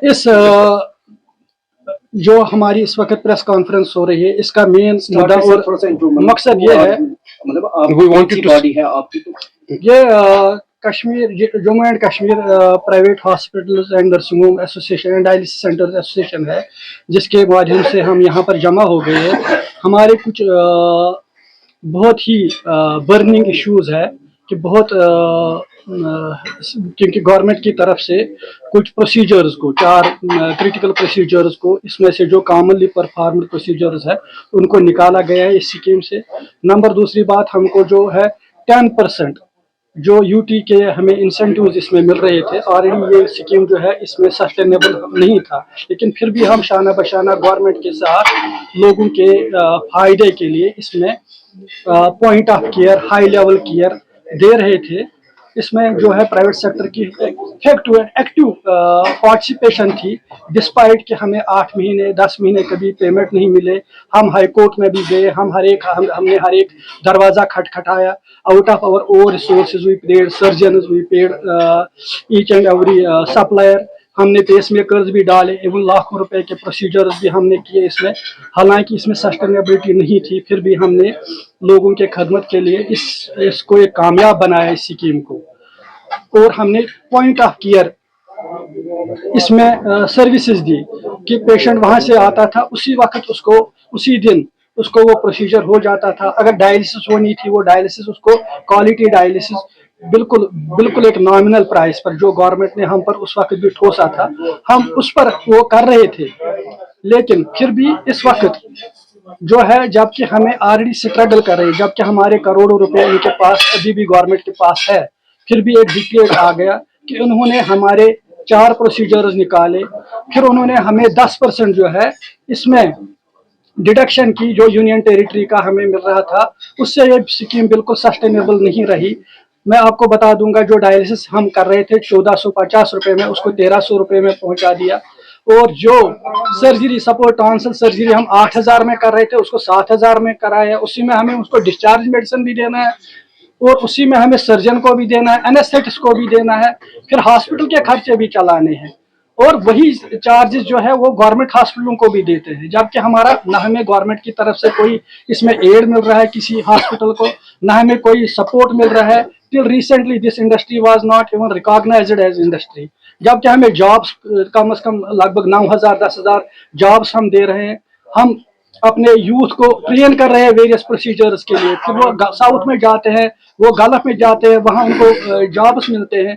इस जो हमारी इस वक्त प्रेस कॉन्फ्रेंस हो रही है, इसका मेन मुद्दा और मकसद ये है, ये Kashmir Jammu and Kashmir private hospitals and nursing home association and dialysis centres association है, जिसके माध्यम से हम यहाँ पर जमा हो गए हैं। हमारे कुछ बहुत ही बर्निंग इश्यूज है कि बहुत क्योंकि गवर्नमेंट की तरफ से कुछ प्रोसीजर्स को, 4 क्रिटिकल प्रोसीजर्स को, इसमें से जो कॉमनली परफॉर्म्ड प्रोसीजर्स है उनको निकाला गया है इस स्कीम से। नंबर दूसरी बात, हमको जो है 10% जो यूटी के हमें इंसेंटिव्स इसमें मिल रहे थे, ऑलरेडी ये स्कीम जो है इसमें सस्टेनेबल नहीं था, लेकिन फिर भी हम शाना बशाना गवर्नमेंट के साथ लोगों के फायदे के लिए इसमें point of care, high level care दे रहे थे। इसमें जो है प्राइवेट सेक्टर की एक्टिव पार्टिसिपेशन थी, डिस्पाइट कि हमें 8 महीने 10 महीने कभी पेमेंट नहीं मिले। हम हाई कोर्ट में भी गए, हमने हर एक दरवाज़ा खटखटाया। Out of our over resources we paid surgeons, we paid each and every supplier. हमने पेस मेकर्स भी डाले, एवं लाखों रुपए के प्रोसीजर्स भी हमने किए इसमें। हालांकि इसमें सस्टेनेबिलिटी नहीं थी, फिर भी हमने लोगों के खदमत के लिए इसको एक कामयाब बनाया इस स्कीम को। और हमने पॉइंट ऑफ केयर इसमें सर्विसेज दी कि पेशेंट वहां से आता था, उसी वक्त उसको उसी दिन उसको वो प्रोसीजर हो जाता था। अगर डायलिसिस होनी थी, वो डायलिसिस उसको क्वालिटी डायलिसिस बिल्कुल एक नॉमिनल प्राइस पर, जो गवर्नमेंट ने हम पर उस वक्त भी ठोसा था, हम उस पर वो कर रहे थे। लेकिन फिर भी इस वक्त जो है, जबकि हमें ऑलरेडी स्ट्रगल कर रहे हैं, जबकि हमारे करोड़ों रुपए इनके पास अभी भी गवर्नमेंट के पास है, फिर भी एक डिक्लेयर आ गया कि उन्होंने हमारे 4 प्रोसीजर्स निकाले, फिर उन्होंने हमें 10% जो है इसमें डिडक्शन की, जो यूनियन टेरिटरी का हमें मिल रहा था, उससे ये स्कीम बिल्कुल सस्टेनेबल नहीं रही। मैं आपको बता दूंगा, जो डायलिसिस हम कर रहे थे 1450 रुपए में, उसको 1300 रुपए में पहुंचा दिया। और जो सर्जरी, सपोज टॉन्सिल सर्जरी हम 8000 में कर रहे थे, उसको 7000 में कराया। उसी में हमें उसको डिस्चार्ज मेडिसिन भी देना है, और उसी में हमें सर्जन को भी देना है, एनेस्थेटिस्ट को भी देना है, फिर हॉस्पिटल के खर्चे भी चलाने हैं। और वही चार्जेस जो है वो गवर्नमेंट हॉस्पिटलों को भी देते हैं, जबकि हमारा न हमें गवर्नमेंट की तरफ से कोई इसमें एड मिल रहा है किसी हॉस्पिटल को, न हमें कोई सपोर्ट मिल रहा है। Till recently this industry was not even recognised as industry, जबकि हमें जॉब्स कम से कम लगभग 9000 10,000 जॉब्स हम दे रहे हैं। हम अपने यूथ को ट्रेन कर रहे हैं वेरियस प्रोसीजर्स के लिए, फिर वो साउथ में जाते हैं, वो गल्फ में जाते हैं, वहाँ उनको जॉब्स मिलते हैं।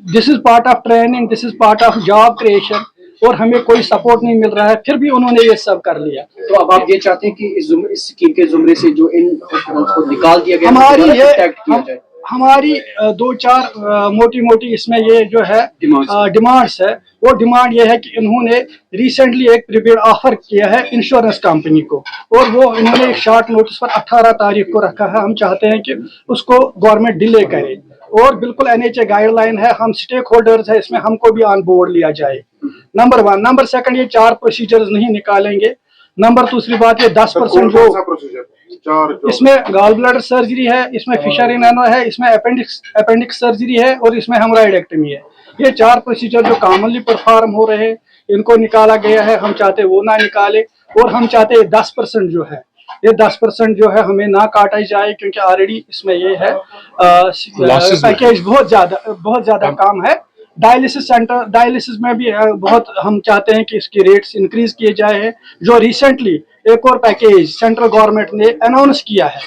This is part of training, this is part of job creation, और हमें कोई सपोर्ट नहीं मिल रहा है, फिर भी उन्होंने ये सब कर लिया। तो अब आप ये चाहते हैं कि इस स्कीम के जुमरे से जो इन को निकाल दिया गया, हमारी 2-4 मोटी इसमें ये जो है डिमांड्स है। वो डिमांड ये है कि इन्होंने रिसेंटली एक प्रीपेड ऑफर किया है इंश्योरेंस कंपनी को, और वो इन्होंने एक शॉर्ट नोटिस पर 18 तारीख को रखा है। हम चाहते हैं कि उसको गवर्नमेंट डिले करे, और बिल्कुल NHA गाइडलाइन है, हम स्टेक होल्डर्स है इसमें, हमको भी ऑन बोर्ड लिया जाए। नंबर 1। नंबर 2, ये 4 प्रोसीजर्स नहीं निकालेंगे। नंबर दूसरी बात, ये 10% जो इसमें गॉल ब्लैडर सर्जरी है, इसमें फिशर इन एनो है, इसमें अपेंडिक्स सर्जरी है, और इसमें हेमोराइडेक्टमी है। ये 4 प्रोसीजर जो कॉमनली परफॉर्म हो रहे हैं, इनको निकाला गया है। हम चाहते वो ना निकाले, और हम चाहते 10% जो है, ये 10% जो है हमें ना काटा जाए, क्योंकि ऑलरेडी इसमें ये है पैकेज बहुत ज्यादा काम है। डायलिसिस में भी बहुत हम चाहते हैं कि इसकी रेट्स इंक्रीज किए जाए। जो रिसेंटली एक और पैकेज सेंट्रल गवर्नमेंट ने अनाउंस किया है,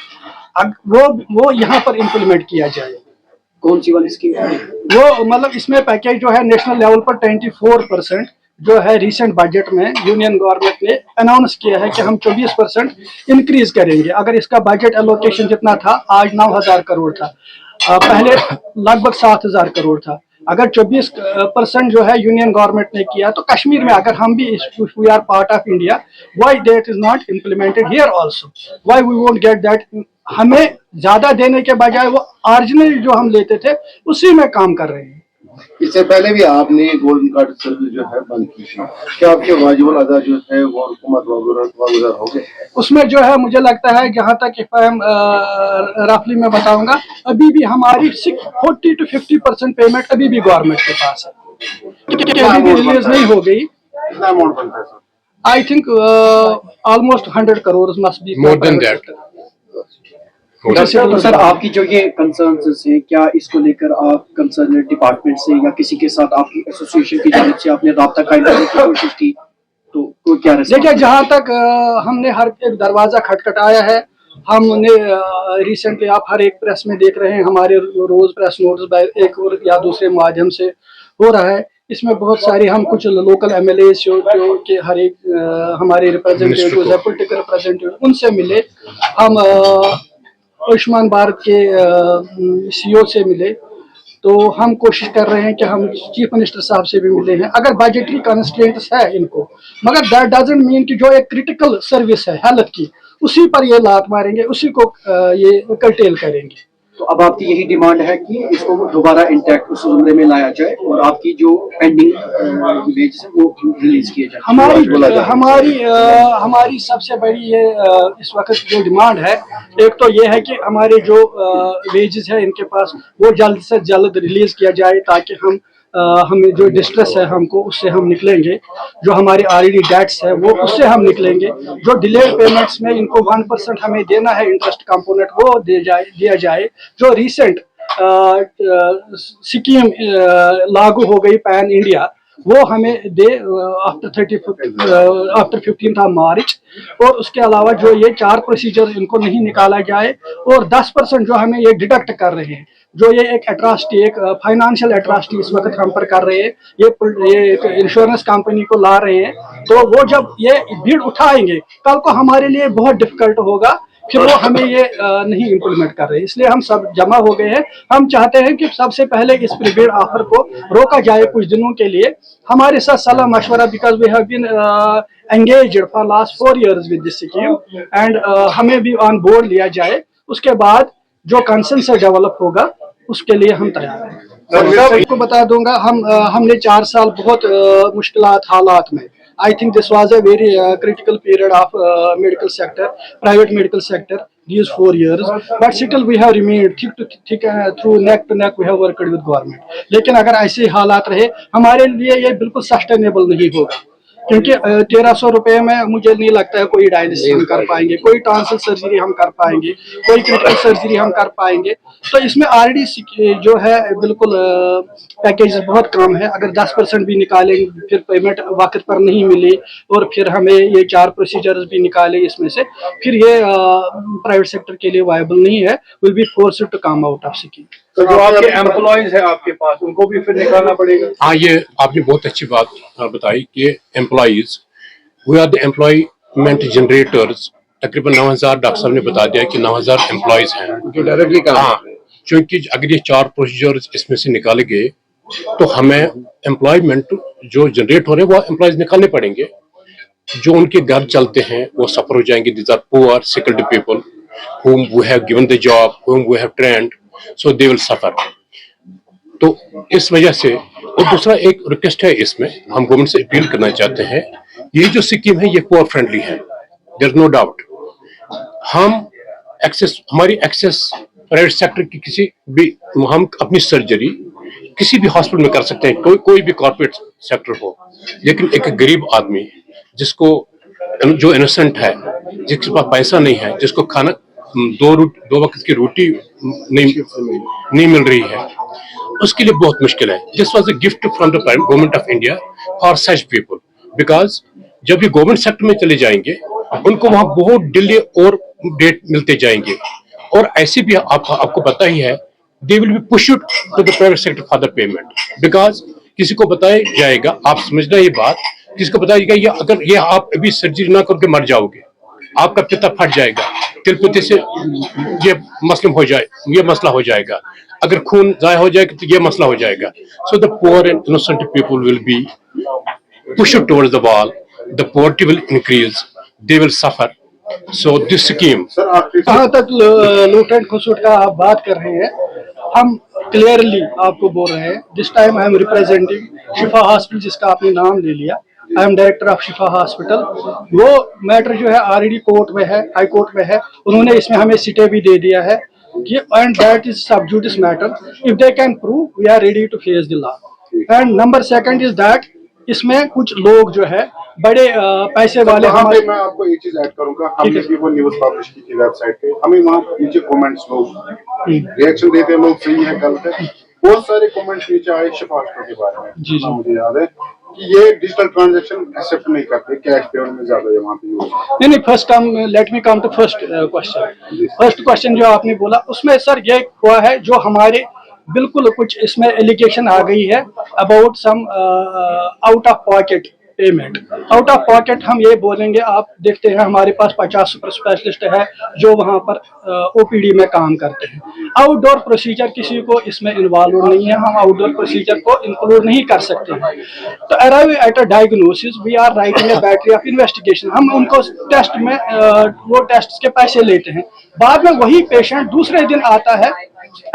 वो यहाँ पर इम्प्लीमेंट किया जाए। कौन सी वाली स्कीम है वो? मतलब इसमें पैकेज जो है नेशनल लेवल पर 24% जो है रिसेंट बजट में यूनियन गवर्नमेंट ने अनाउंस किया है कि हम 24% इंक्रीज करेंगे। अगर इसका बजट एलोकेशन जितना था, आज 9000 करोड़ था, पहले लगभग 7000 करोड़ था। अगर 24% जो है यूनियन गवर्नमेंट ने किया, तो कश्मीर में अगर हम भी we are part of India, why that is not implemented here also, why we won't get that. हमें ज्यादा देने के बजाय वो ओरिजिनल जो हम लेते थे उसी में काम कर रहे हैं। اس سے پہلے بھی آپ نے گولڈن کارڈ سروس جو ہے بند کی تھی، کیا آپ کے واجب الادا جو ہے وہ حکومت واگزار ہو گئے؟ اس میں جو ہے مجھے لگتا ہے جہاں تک رفلی میں بتاؤں گا ابھی بھی ہماری 40 to 50% پیمنٹ ابھی بھی گورنمنٹ کے پاس ہے، ابھی بھی ریلیز نہیں ہو گئی. کتنا اماؤنٹ بنتا ہے سر؟ I think almost 100 crores must be More than that. سر آپ کی جو یہ کنسرنز ہیں کیا اس کو لے کر آپ کنسرن ڈپارٹمنٹ سے یا کسی کے ساتھ آپ کی ایسوسیشن کی جانب سے آپ نے رابطہ قائم کرنے کی کوشش کی تو کوئی کیا دیکھیے جہاں تک ہم نے ہر ایک دروازہ کھٹکھٹایا ہے، ہم نے ریسنٹلی آپ ہر ایک پریس میں دیکھ رہے ہیں ہمارے روز پریس نوٹس ایک اور یا دوسرے مادھیم سے ہو رہا ہے. اس میں بہت ساری ہم کچھ لوکل ایم ایل اے جو کہ ہر ایک ہمارے ریپرزینٹیو ہے پولیٹیکل ریپرزینٹیو ان سے ملے، ہم آیوشمان بھارت کے سی او سے ملے، تو ہم کوشش کر رہے ہیں کہ ہم چیف منسٹر صاحب سے بھی ملے ہیں. اگر بجٹری کنسٹرینٹس ہے ان کو، مگر دیٹ ڈزنٹ مین کہ جو ایک کریٹیکل سروس ہے ہیلتھ کی اسی پر یہ لات ماریں گے، اسی کو یہ کرٹیل کریں گے. تو اب آپ کی یہی ڈیمانڈ ہے کہ اس کو دوبارہ انٹیکٹ اس زمرے میں لایا جائے اور آپ کی جو پینڈنگ ویجز ہیں وہ ریلیز کیے جائیں. ہماری سب سے بڑی یہ اس وقت جو ڈیمانڈ ہے، ایک تو یہ ہے کہ ہمارے جو ویجز ہیں ان کے پاس وہ جلد سے جلد ریلیز کیا جائے تاکہ ہمیں جو ڈسٹریس ہے ہم کو اس سے ہم نکلیں گے، جو ہماری آلریڈی ڈیٹس ہے وہ اس سے ہم نکلیں گے. جو ڈیلیڈ پیمنٹس میں ان کو 1% ہمیں دینا ہے انٹرسٹ کمپوننٹ وہ دیا جائے. جو ریسنٹ اسکیم لاگو ہو گئی پین انڈیا وہ ہمیں دے آفٹر 15 مارچ، اور اس کے علاوہ جو یہ 4 پروسیجر ان کو نہیں نکالا جائے، اور 10% جو ہمیں یہ ڈیڈکٹ کر رہے ہیں، جو یہ ایک اٹراسٹی ایک فائنانشیل اٹراسٹی اس وقت ہم پر کر رہے ہیں، یہ انشورنس کمپنی کو لا رہے ہیں، تو وہ جب یہ بھیڑ اٹھائیں گے کل کو ہمارے لیے بہت ڈفیکلٹ ہوگا، پھر وہ ہمیں یہ نہیں امپلیمنٹ کر رہے. اس لیے ہم سب جمع ہو گئے ہیں. ہم چاہتے ہیں کہ سب سے پہلے اس پریپیڈ آفر کو روکا جائے کچھ دنوں کے لیے، ہمارے ساتھ صلاح مشورہ، because we have been engaged for last 4 years with this scheme and ہمیں بھی آن بورڈ لیا جائے. اس کے بعد جو کنسنسس ڈیولپ ہوگا اس کے لیے ہم تیار ہیں. میں آپ کو بتا دوں گا ہم نے 4 سال بہت مشکلات حالات میں، I think this was a very critical period of medical sector, private medical sector, these 4 years. But still we have remained thick through neck to neck we have worked with government. لیکن اگر ایسے حالات رہے ہمارے لیے یہ بالکل sustainable نہیں ہوگا، کیونکہ 1300 روپے میں مجھے نہیں لگتا ہے کوئی ڈائلسس ہم کر پائیں گے، کوئی ٹانسل سرجری ہم کر پائیں گے، کوئی کریٹیکل سرجری ہم کر پائیں گے. تو اس میں آلریڈی جو ہے بالکل پیکیج بہت کم ہے. اگر 10% بھی نکالیں پھر پیمنٹ وقت پر نہیں ملی اور پھر ہمیں یہ 4 پروسیجرز بھی نکالے اس میں سے، پھر یہ پرائیویٹ سیکٹر کے لیے وائبل نہیں ہے. Will be forced to come out of scheme. تو جو آپ کے امپلائیز ہیں آپ کے پاس ان کو بھی پھر نکالنا پڑے گا. ہاں، یہ آپ نے بہت اچھی بات بتائی کہ employees we are the employment generators. تقریباً 9000 ڈاکٹر صاحب نے بتا دیا کہ 9000 امپلائیز ہیں جو ڈائریکٹلی کام. ہاں، چونکہ اگر یہ 4 پروسیجرز اس میں سے نکالے گئے تو ہمیں امپلائمنٹ جو جنریٹ ہو رہے ہیں وہ امپلائیز نکالنے پڑیں گے. جو ان کے گھر چلتے ہیں وہ سفر ہو جائیں گے. دیز آر پور skilled people whom we have given the job, whom we have trained, so they will suffer. تو اس وجہ سے، اور دوسرا ایک ریکویسٹ ہے اس میں ہم گورنمنٹ سے اپیل کرنا چاہتے ہیں، یہ جو اسکیم ہے یہ پور فرینڈلی ہے، دیر از نو ڈاؤٹ. ہماری ایکسیس پرائیویٹ سیکٹر کی کسی بھی، ہم اپنی سرجری کسی بھی ہاسپٹل میں کر سکتے ہیں، کوئی بھی کارپوریٹ سیکٹر ہو. لیکن ایک غریب آدمی جس کو جو انوسنٹ ہے، جس کے پاس پیسہ نہیں ہے، جس کو کھانا 2 وقت کی روٹی نہیں مل رہی ہے، اس کے لیے بہت مشکل ہے. This was a gift from the government of India for such people. Because جب یہ گورنمنٹ سیکٹر میں چلے جائیں گے ان کو وہاں بہت ڈیلے اور ڈیٹ ملتے جائیں گے، اور ایسے بھی آپ کو پتہ ہی ہے they will be pushed to the private sector for the payment. Because کسی کو بتایا جائے گا، آپ سمجھنا یہ بات، کسی کو بتایا جائے گا اگر یہ آپ ابھی سرجری نہ کر کے مر جاؤ گے، آپ کا پتا پھٹ جائے گا، تل پتے سے یہ مسئلہ ہو جائے گا، اگر خون ضائع ہو جائے گا تو یہ مسئلہ ہو جائے گا. سو the poor and innocent people will be pushed towards the wall, the poverty will increase, they will suffer. So this scheme. جہاں تک لوٹ اینڈ کھسوٹ کا آپ بات کر رہے ہیں، ہم क्लियरली आपको बोल रहे हैं, this time I am representing Shifa hospital जिसका आपने नाम ले लिया, I am director of Shifa hospital. वो मैटर जो है ऑलरेडी कोर्ट में है, हाई कोर्ट में है, उन्होंने इसमें हमें स्टे भी दे दिया है कि and that is sub judice matter, if they can prove we are ready to face the law. And number second is that इसमें कुछ लोग जो है बड़े पैसे वाले वहाँ पे हमारे, मैं आपको एक चीज ऐड करूंगा, हमने भी वो न्यूज पब्लिश की थी वेबसाइट पे, हमें वहाँ नीचे कमेंट्स लोग रिएक्शन देते हैं, लोग सही है गलत है, बहुत सारे कमेंट्स नीचे आए शिफा हॉस्पिटल के बारे में। जी, जी। मुझे याद है कि ये डिजिटल ट्रांजैक्शन एक्सेप्ट नहीं करते, कैश पेमेंट में ज्यादा है वहाँ पे यूज। नहीं first let me come to first question. First question जो आपने बोला उसमें सर ये हुआ है, जो हमारे बिल्कुल कुछ इसमें एलिगेशन आ गई है about some out of pocket payment. Out of pocket हम ये बोलेंगे, आप देखते हैं हमारे पास 50 सुपर स्पेशलिस्ट है जो वहाँ पर ओपीडी में काम करते हैं। आउटडोर प्रोसीजर किसी को इसमें इन्वॉल्व नहीं है, हम आउटडोर प्रोसीजर को इंक्लूड नहीं कर सकते हैं। तो arrive at a diagnosis we are writing a battery of investigation, हम उनको टेस्ट में वो टेस्ट के पैसे लेते हैं, बाद में वही पेशेंट दूसरे दिन आता है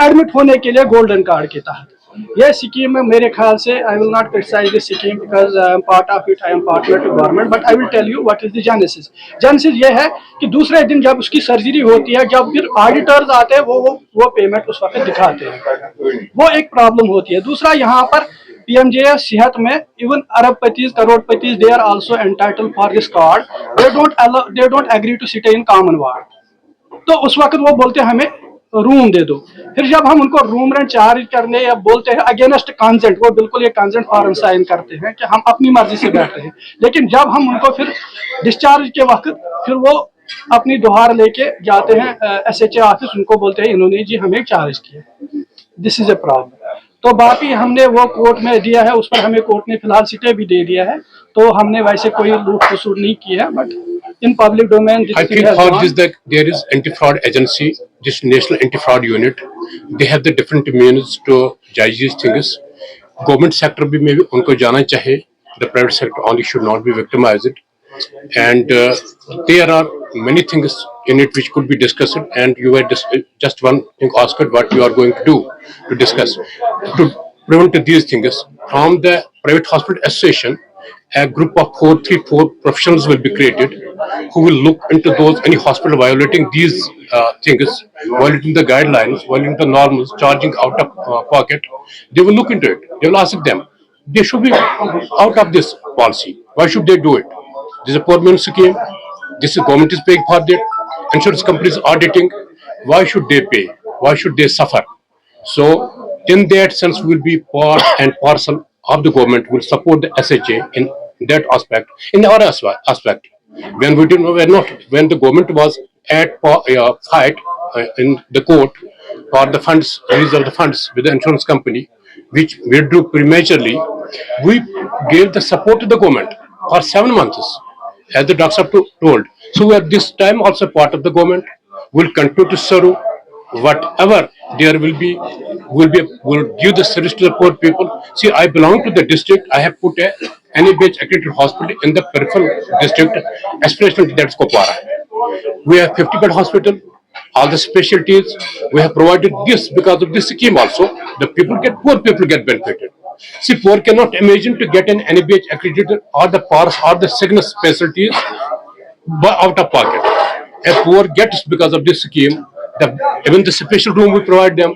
एडमिट होने के लिए गोल्डन कार्ड के तहत। ये स्कीम में मेरे ख्याल से I will not criticise this scheme because I am part of it, I am partner to government, but I will tell you what is the genesis. Genesis ये है कि दूसरे दिन जब उसकी सर्जरी होती है, जब फिर ऑडिटर्स आते हैं वो पेमेंट उस वक्त दिखाते हैं, वो एक प्रॉब्लम होती है। दूसरा यहाँ पर PMJS सेहत में इवन अरबपतिज करोड़पतिज they are also entitled for this card, they don't agree to sit in common ward. तो उस वक्त वो बोलते हैं हमें रूम दे दो, फिर जब हम उनको रूम रेंट चार्ज करने या बोलते हैं अगेंस्ट कंसेंट, वो बिल्कुल ये कंसेंट फॉर्म साइन करते हैं कि हम अपनी मर्जी से बैठते हैं, लेकिन जब हम उनको फिर डिस्चार्ज के वक्त फिर वो अपनी दोहार लेके जाते हैं SHA ऑफिस, उनको बोलते हैं इन्होंने जी हमें चार्ज किया, दिस इज ए प्रॉब्लम। तो बाकी हमने वो कोर्ट में दिया है, उस पर हमें कोर्ट ने फिलहाल स्टे भी दे दिया है, तो हमने वैसे कोई लूट खसूट नहीं की है, but in public domain this I thing think has for gone. this that there is anti-fraud agency, this national anti-fraud unit, they have the different means to judge these things. Government sector भी में भी उनको जाना चाहिए, the private sector only should not be victimized, and there are many things in it which could be discussed, and you were just one thing asked what you are going to do to discuss to prevent these things. From the private hospital association, a group of 4 professionals will be created who will look into those any hospital violating these things, violating the guidelines, violating the norms, charging out of pocket. They will look into it. They will ask them. They should be out of this policy. Why should they do it? This is a poor man's scheme. This is government is paying for that. Insurance companies auditing. Why should they pay? Why should they suffer? So, in that sense, we will be part and parcel of the government. Will support the SHA in that aspect. In the other aspect, when we didn't, were not, when the government was at fight in the court for the funds, release of the funds with the insurance company, which withdrew prematurely, we gave the support to the government for 7 months, as the doctors have told. So at this time also part of the government will continue to serve whatever there will be, will give the service to the poor people. See, I belong to the district. I have put a NABH accredited hospital in the peripheral district, especially that's Kopara. We have 50-bed hospital, all the specialties. We have provided this because of this scheme also. The poor people get benefited. See, poor cannot imagine to get an NABH accredited or the PARS or the sickness specialties out of pocket. A poor gets because of this scheme. Even the special room we provide them,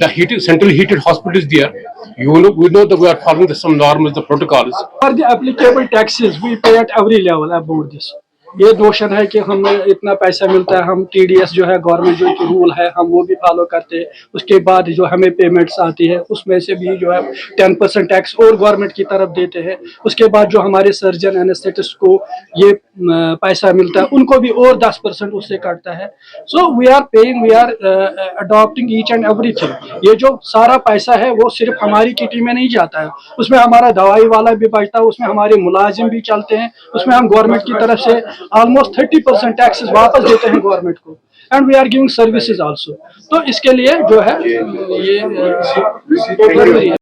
the centrally heated hospital is there. We know that we are following some norms, the protocols. For the applicable taxes we pay at every level about this. ये notion है कि हमें इतना पैसा मिलता है, हम TDS जो है गवर्नमेंट जो रूल है हम वो भी फॉलो करते हैं, उसके बाद जो हमें पेमेंट्स आती है उसमें से भी जो है 10% टैक्स और गवर्नमेंट की तरफ देते हैं, उसके बाद जो हमारे सर्जन एनेस्थेटिस्ट को ये पैसा मिलता है उनको भी और 10% उससे कटता है। So we are paying, we are adopting each and everything. ये जो सारा पैसा है वो सिर्फ हमारी किटी में नहीं जाता है, उसमें हमारा दवाई वाला भी बचता है, उसमें हमारे मुलाजिम भी चलते हैं, उसमें हम गवर्नमेंट की तरफ से ऑलमोस्ट 30% टैक्सेस वापस देते हैं गवर्नमेंट को, and we are giving services also. तो इसके लिए जो है ये